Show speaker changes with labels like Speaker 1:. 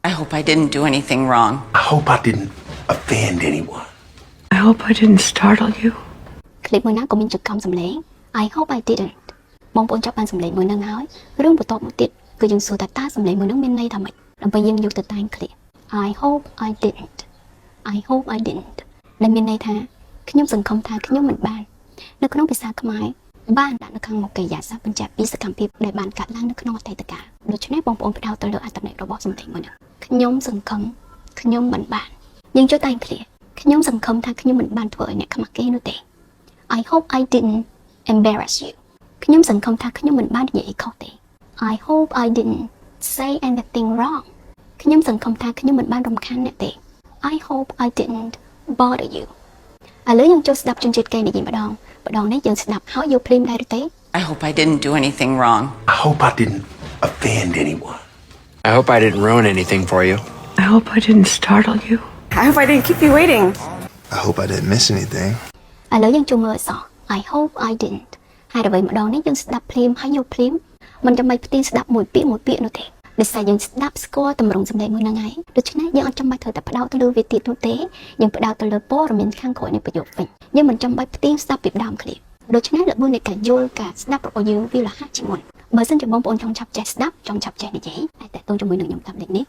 Speaker 1: I hope I didn't do anything wrong.
Speaker 2: I hope I didn't offend anyone.
Speaker 3: I hope I didn't startle you.
Speaker 4: คลิปមួយណាក៏មានចកំសម្លេង I hope I didn't បងប្អូនចាប់បានសម្លេងមួយនឹងហើយរឿងបន្តមកទៀតគឺយើងសួរថាតើសម្លេងមួយនឹងមានន័យថាម៉េចដើម្បីយើងយកទៅតែងឃ្លា I hope I didn't I hope I didn't ដែលមានន័យថាខ្ញុំសង្ឃឹមថាខ្ញុំមិនបាននៅក្នុងភាសាខ្មែរបានដាក់នៅខាងមុខកិរិយាសព្ទបញ្ជាក់ពីសកម្មភាពដែលបានកាត់ឡើងនៅក្នុងអតីតកាលដូច្នេះបងប្អូនផ្ដោតទៅលើអត្ថន័យរបស់សម្លេងមួយនេះខ្ញុំសង្ឃឹមខ្ញុំមិនបានយើងចូលតែងឃ្លាខ្ញុំសង្ឃឹមថាខ្ញុំមិនបានធ្វើឲ្យអ្នកខ្មាស់គេនោះទេ I hope I didn't embarrass you ខ្ញុំសង្ឃឹមថាខ្ញុំមិនបាននិយាយខុសទេ I hope I didn't say anything wrong ខ្ញុំសង្ឃឹមថាខ្ញុំមិនបានរំខានអ្នកទេ I hope I didn't bother you ឥឡូវយើងចូលស្ដាប់ជនជាតិកេរ្តិ៍និយាយម្ដងនេះយើងស្ដាប់ហើយយកភ្លាមដែរឬទេ
Speaker 1: I hope I didn't do anything wrong.
Speaker 2: I hope I didn't offend anyone.
Speaker 5: I hope I didn't ruin anything for you.
Speaker 3: I hope I didn't startle you.
Speaker 6: I hope I didn't keep you waiting.
Speaker 7: I hope I didn't miss anything.
Speaker 4: ឥឡូវយើងចូលមើលអក្សរ I hope I didn't ហើយអ្វីម្ដងនេះយើងស្ដាប់ភ្លាមហើយយកភ្លាមមិនចាំបាច់ផ្ទៀងស្ដាប់មួយពាក្យនោះទេដោយសារយើងស្ដាប់ស្គាល់តម្រងសម្លេងមួយហ្នឹងហើយដូច្នេះយើងអត់ចាំបាច់ត្រូវតែផ្ដោតទៅលើវាទៀតនោះទេយើងផ្ដោតទៅលើព័ត៌មានខាងក្រោយនៃប្រយោគវិញយើងមិនចាំបាច់ផ្ទៀងស្ដាប់ពីដើមឃ្លាដូច្នេះល្បឿននៃការយល់ការស្ដាប់របស់យើងវាលះហាក់ជាមុនបើសិនជាបងប្អូនចង់ឆាប់ចេះស្ដាប់ចង់ឆាប់ចេះនិយាយតែតើតើជាមួយនឹងខ្ញុំតាមលេខនេះ